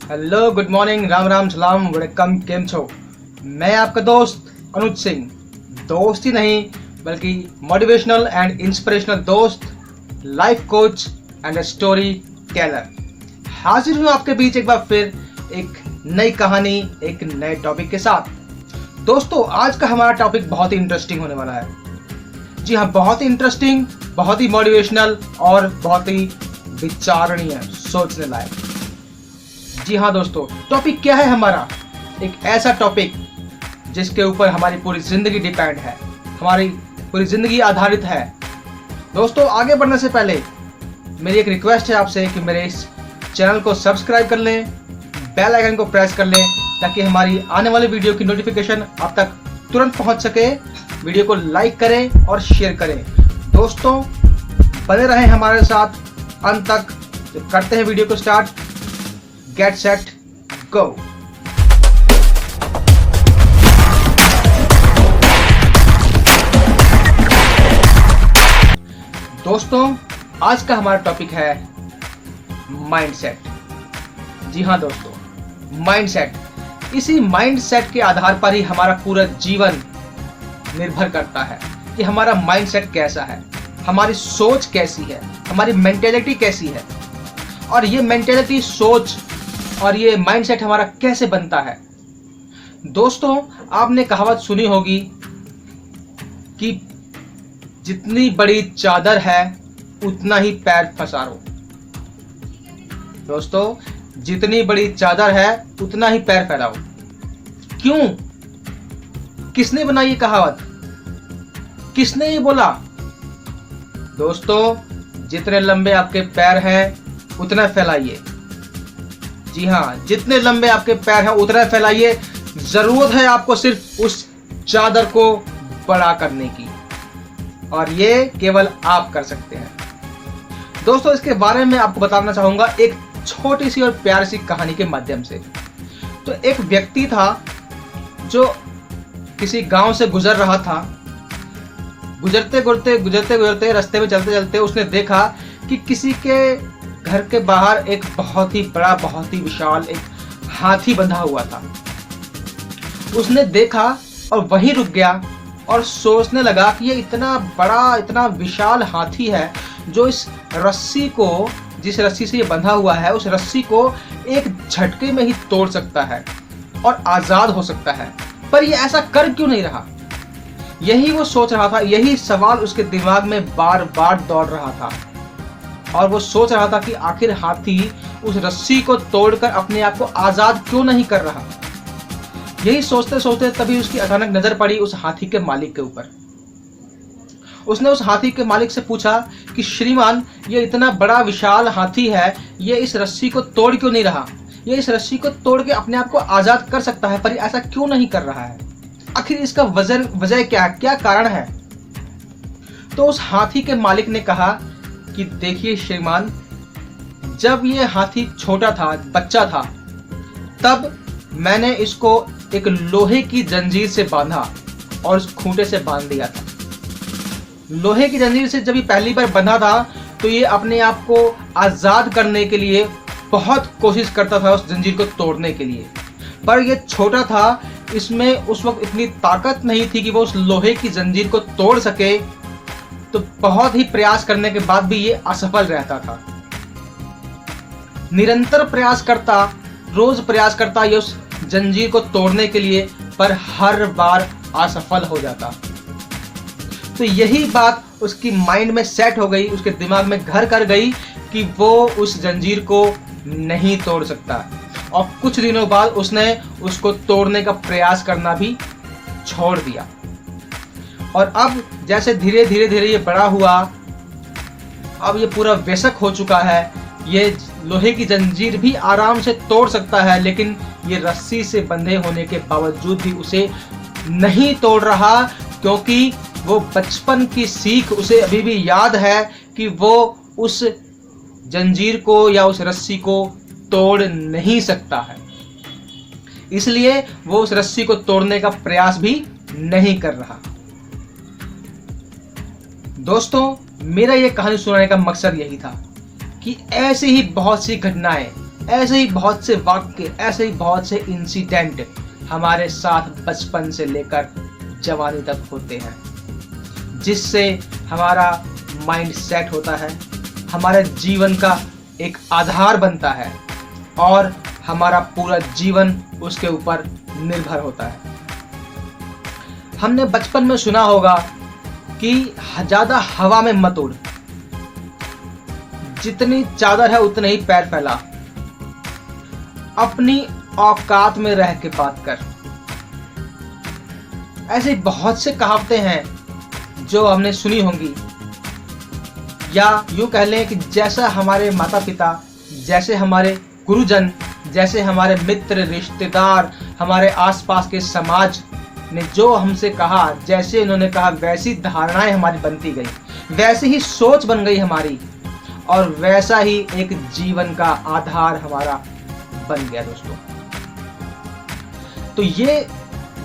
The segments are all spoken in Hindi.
Hello, good morning, Ram Ram, सलाम, वेलकम, केम छो। मैं आपका दोस्त अनुज सिंह, दोस्त ही नहीं बल्कि मोटिवेशनल एंड इंस्पिरेशनल दोस्त, life coach and story teller. हाजिर हूँ आपके बीच एक बार फिर एक नई कहानी, एक नए टॉपिक के साथ। दोस्तों, आज का हमारा टॉपिक बहुत ही इंटरेस्टिंग होने वाला है। जी हाँ, बहुत ही इंटरेस्टिंग, बहुत ही मोटिवेशनल और बहुत ही विचारणीय, सोचने लायक। जी हाँ दोस्तों, टॉपिक क्या है हमारा? एक ऐसा टॉपिक जिसके ऊपर हमारी पूरी जिंदगी डिपेंड है, हमारी पूरी जिंदगी आधारित है। दोस्तों, आगे बढ़ने से पहले मेरी एक रिक्वेस्ट है आपसे कि मेरे इस चैनल को सब्सक्राइब कर लें, बेल आइकन को प्रेस कर लें ताकि हमारी आने वाली वीडियो की नोटिफिकेशन आप तक तुरंत पहुंच सके। वीडियो को लाइक करें और शेयर करें। दोस्तों, बने रहें हमारे साथ अंत तक। तो करते हैं वीडियो को स्टार्ट। Get set go. दोस्तों, आज का हमारा टॉपिक है माइंडसेट। जी हाँ दोस्तों, माइंडसेट। इसी माइंडसेट के आधार पर ही हमारा पूरा जीवन निर्भर करता है कि हमारा माइंडसेट कैसा है, हमारी सोच कैसी है, हमारी मेंटेलिटी कैसी है, और ये मेंटेलिटी, सोच और ये माइंडसेट हमारा कैसे बनता है। दोस्तों, आपने कहावत सुनी होगी कि जितनी बड़ी चादर है उतना ही पैर पसारो। दोस्तों, जितनी बड़ी चादर है उतना ही पैर फैलाओ। क्यों? किसने बनाई ये कहावत? किसने ये बोला? दोस्तों, जितने लंबे आपके पैर हैं उतना फैलाइए। जी हाँ, जितने लंबे आपके पैर हैं उतना फैलाइए। जरूरत है आपको सिर्फ उस चादर को बड़ा करने की, और ये केवल आप कर सकते हैं। दोस्तों, इसके बारे में आपको बताना चाहूंगा एक छोटी सी और प्यारी सी कहानी के माध्यम से। तो एक व्यक्ति था जो किसी गांव से गुजर रहा था। गुजरते गुजरते रास्ते में चलते चलते उसने देखा कि किसी के घर के बाहर एक बहुत ही बड़ा, बहुत ही विशाल एक हाथी बंधा हुआ था। उसने देखा और वहीं रुक गया और सोचने लगा कि ये इतना बड़ा, इतना विशाल हाथी है जो इस रस्सी को, जिस रस्सी से ये बंधा हुआ है, उस रस्सी को एक झटके में ही तोड़ सकता है और आजाद हो सकता है। पर ये ऐसा कर क्यों नहीं रहा? यही वो सोच रहा था, यही सवाल उसके दिमाग में बार बार दौड़ रहा था। और वो सोच रहा था कि आखिर हाथी उस रस्सी को तोड़कर अपने आप को आजाद क्यों नहीं कर रहा। यही सोचते सोचते तभी उसकी अचानक नजर पड़ी उस हाथी के मालिक के ऊपर। उसने उस हाथी के मालिक से पूछा कि श्रीमान, ये इतना बड़ा विशाल हाथी है, ये इस रस्सी को तोड़ क्यों नहीं रहा? ये इस रस्सी को तोड़ के अपने आप को आजाद कर सकता है, पर ऐसा क्यों नहीं कर रहा है? आखिर इसका वजह क्या कारण है? तो उस हाथी के मालिक ने कहा कि देखिए श्रीमान, जब ये हाथी छोटा था, बच्चा था, तब मैंने इसको एक लोहे की जंजीर से बांधा और उस खूंटे से बांध दिया था। लोहे की जंजीर से जब ये पहली बार बंधा था तो ये अपने आप को आजाद करने के लिए बहुत कोशिश करता था उस जंजीर को तोड़ने के लिए, पर ये छोटा था, इसमें उस वक्त इतनी ताकत नहीं थी कि वो उस लोहे की जंजीर को तोड़ सके। तो बहुत ही प्रयास करने के बाद भी ये असफल रहता था। निरंतर प्रयास करता, रोज प्रयास करता ये उस जंजीर को तोड़ने के लिए, पर हर बार असफल हो जाता। तो यही बात उसकी माइंड में सेट हो गई, उसके दिमाग में घर कर गई कि वो उस जंजीर को नहीं तोड़ सकता। और कुछ दिनों बाद उसने उसको तोड़ने का प्रयास करना भी छोड़ दिया। और अब जैसे धीरे धीरे ये बड़ा हुआ, अब ये पूरा वयस्क हो चुका है, ये लोहे की जंजीर भी आराम से तोड़ सकता है, लेकिन ये रस्सी से बंधे होने के बावजूद भी उसे नहीं तोड़ रहा, क्योंकि वो बचपन की सीख उसे अभी भी याद है कि वो उस जंजीर को या उस रस्सी को तोड़ नहीं सकता है। इसलिए वो उस रस्सी को तोड़ने का प्रयास भी नहीं कर रहा। दोस्तों, मेरा ये कहानी सुनाने का मकसद यही था कि ऐसी ही बहुत सी घटनाएं ऐसे ही बहुत से वाक्य, ऐसे ही बहुत से इंसिडेंट हमारे साथ बचपन से लेकर जवानी तक होते हैं, जिससे हमारा माइंड सेट होता है, हमारे जीवन का एक आधार बनता है और हमारा पूरा जीवन उसके ऊपर निर्भर होता है। हमने बचपन में सुना होगा कि ज्यादा हवा में मत उड़, जितनी चादर है उतने ही पैर फैला, अपनी औकात में रह के बात कर। ऐसे बहुत से कहावतें हैं जो हमने सुनी होंगी, या यूं कह लें कि जैसा हमारे माता पिता, जैसे हमारे गुरुजन, जैसे हमारे मित्र, रिश्तेदार, हमारे आसपास के समाज ने जो हमसे कहा, जैसे उन्होंने कहा, वैसी धारणाएं हमारी बनती गई, वैसी ही सोच बन गई हमारी, और वैसा ही एक जीवन का आधार हमारा बन गया दोस्तों। तो ये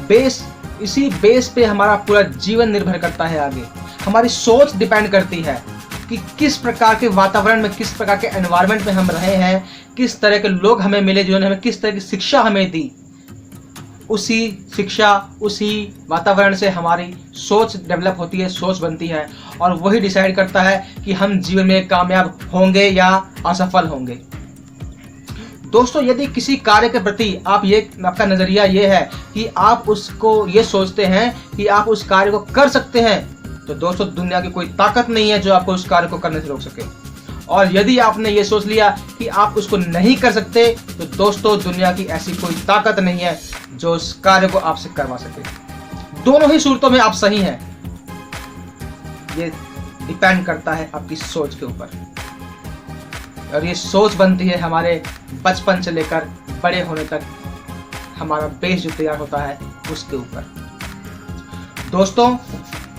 बेस, इसी बेस पे हमारा पूरा जीवन निर्भर करता है। आगे हमारी सोच डिपेंड करती है कि किस प्रकार के वातावरण में, किस प्रकार के एनवायरनमेंट में हम रहे हैं, किस तरह के लोग हमें मिले जिन्होंने हमें किस तरह की शिक्षा हमें दी। उसी शिक्षा, उसी वातावरण से हमारी सोच डेवलप होती है, सोच बनती है, और वही डिसाइड करता है कि हम जीवन में कामयाब होंगे या असफल होंगे। दोस्तों, यदि किसी कार्य के प्रति आपका नजरिया ये है कि आप उसको ये सोचते हैं कि आप उस कार्य को कर सकते हैं, तो दोस्तों दुनिया की कोई ताकत नहीं है जो आपको उस कार्य को करने से रोक सके। और यदि आपने ये सोच लिया कि आप उसको नहीं कर सकते, तो दोस्तों दुनिया की ऐसी कोई ताकत नहीं है जो उस कार्य को आपसे करवा सके। दोनों ही सूरतों में आप सही हैं, ये डिपेंड करता है आपकी सोच के ऊपर, और ये सोच बनती है हमारे बचपन से लेकर बड़े होने तक, हमारा बेस जो तैयार होता है उसके ऊपर। दोस्तों,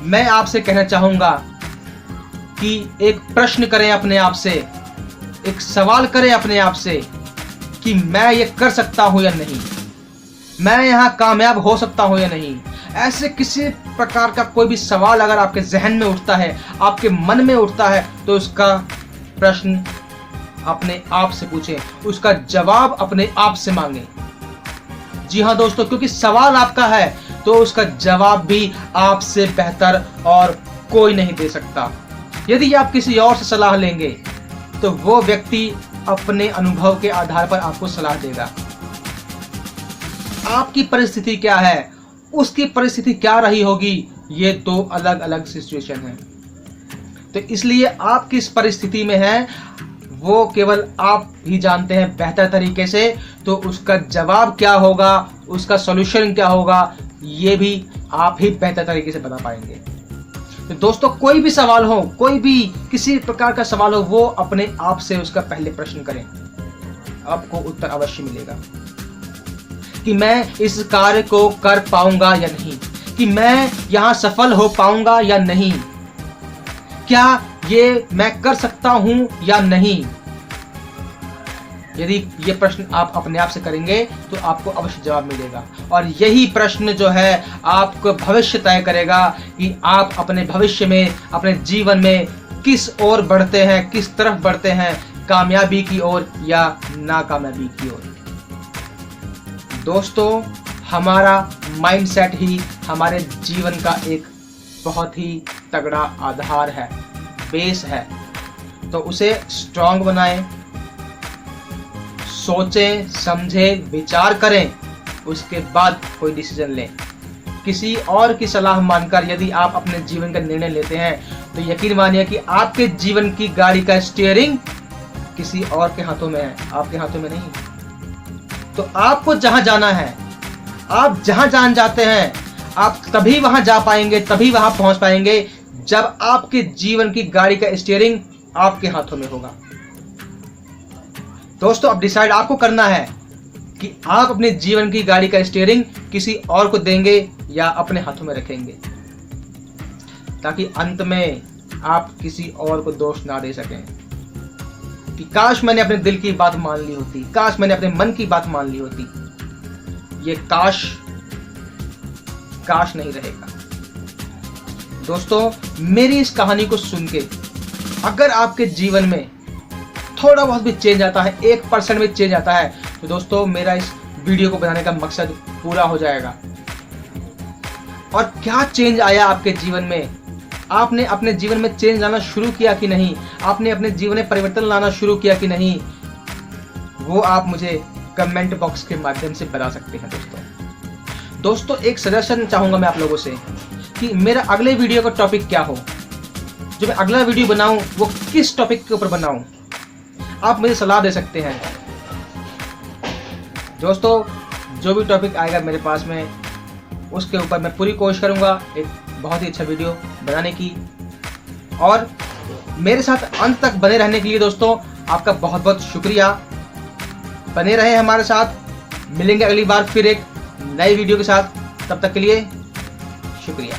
मैं आपसे कहना चाहूंगा कि एक प्रश्न करें अपने आप से, एक सवाल करें अपने आप से कि मैं ये कर सकता हूं या नहीं, मैं यहां कामयाब हो सकता हूं या नहीं। ऐसे किसी प्रकार का कोई भी सवाल अगर आपके जहन में उठता है, आपके मन में उठता है, तो उसका प्रश्न अपने आप से पूछें, उसका जवाब अपने आप से मांगें। जी हाँ दोस्तों, क्योंकि सवाल आपका है तो उसका जवाब भी आपसे बेहतर और कोई नहीं दे सकता। यदि आप किसी और से सलाह लेंगे तो वो व्यक्ति अपने अनुभव के आधार पर आपको सलाह देगा। आपकी परिस्थिति क्या है, उसकी परिस्थिति क्या रही होगी, ये दो अलग अलग सिचुएशन है। तो इसलिए आप किस परिस्थिति में हैं वो केवल आप ही जानते हैं बेहतर तरीके से, तो उसका जवाब क्या होगा, उसका सॉल्यूशन क्या होगा, ये भी आप ही बेहतर तरीके से बता पाएंगे। तो दोस्तों, कोई भी सवाल हो, कोई भी किसी प्रकार का सवाल हो, वो अपने आप से उसका पहले प्रश्न करें, आपको उत्तर अवश्य मिलेगा कि मैं इस कार्य को कर पाऊंगा या नहीं, कि मैं यहां सफल हो पाऊंगा या नहीं, क्या ये मैं कर सकता हूं या नहीं। यदि ये प्रश्न आप अपने आप से करेंगे तो आपको अवश्य जवाब मिलेगा, और यही प्रश्न जो है आपको भविष्य तय करेगा कि आप अपने भविष्य में, अपने जीवन में किस ओर बढ़ते हैं, किस तरफ बढ़ते हैं, कामयाबी की ओर या नाकामयाबी की ओर। दोस्तों, हमारा माइंडसेट ही हमारे जीवन का एक बहुत ही तगड़ा आधार है, बेस है। तो उसे स्ट्रांग बनाएं, सोचें, समझें, विचार करें, उसके बाद कोई डिसीजन लें। किसी और की सलाह मानकर यदि आप अपने जीवन का निर्णय लेते हैं तो यकीन मानिए कि आपके जीवन की गाड़ी का स्टीयरिंग किसी और के हाथों में है, आपके हाथों में नहीं। तो आपको जहां जाना है, आप जहां जान जाते हैं, आप तभी वहां जा पाएंगे, तभी वहां पहुंच पाएंगे जब आपके जीवन की गाड़ी का स्टीयरिंग आपके हाथों में होगा। दोस्तों, अब डिसाइड आपको करना है कि आप अपने जीवन की गाड़ी का स्टीयरिंग किसी और को देंगे या अपने हाथों में रखेंगे, ताकि अंत में आप किसी और को दोष ना दे सकें कि काश मैंने अपने दिल की बात मान ली होती, काश मैंने अपने मन की बात मान ली होती। ये काश नहीं रहेगा। दोस्तों, मेरी इस कहानी को सुन के अगर आपके जीवन में थोड़ा बहुत भी चेंज आता है, 1% भी चेंज आता है, तो दोस्तों मेरा इस वीडियो को बनाने का मकसद पूरा हो जाएगा। और क्या चेंज आया आपके जीवन में, आपने अपने जीवन में चेंज लाना शुरू किया कि नहीं, आपने अपने जीवन में परिवर्तन लाना शुरू किया कि नहीं, वो आप मुझे कमेंट बॉक्स के माध्यम से बता सकते हैं। दोस्तों एक सजेशन चाहूंगा मैं आप लोगों से कि मेरा अगले वीडियो का टॉपिक क्या हो, जो मैं अगला वीडियो बनाऊं वो किस टॉपिक के ऊपर बनाऊं, आप मुझे सलाह दे सकते हैं। दोस्तों जो भी टॉपिक आएगा मेरे पास में, उसके ऊपर मैं पूरी कोशिश करूंगा एक बहुत ही अच्छा वीडियो बनाने की। और मेरे साथ अंत तक बने रहने के लिए दोस्तों आपका बहुत बहुत शुक्रिया। बने रहे हमारे साथ, मिलेंगे अगली बार फिर एक नई वीडियो के साथ, तब तक के लिए शुक्रिया।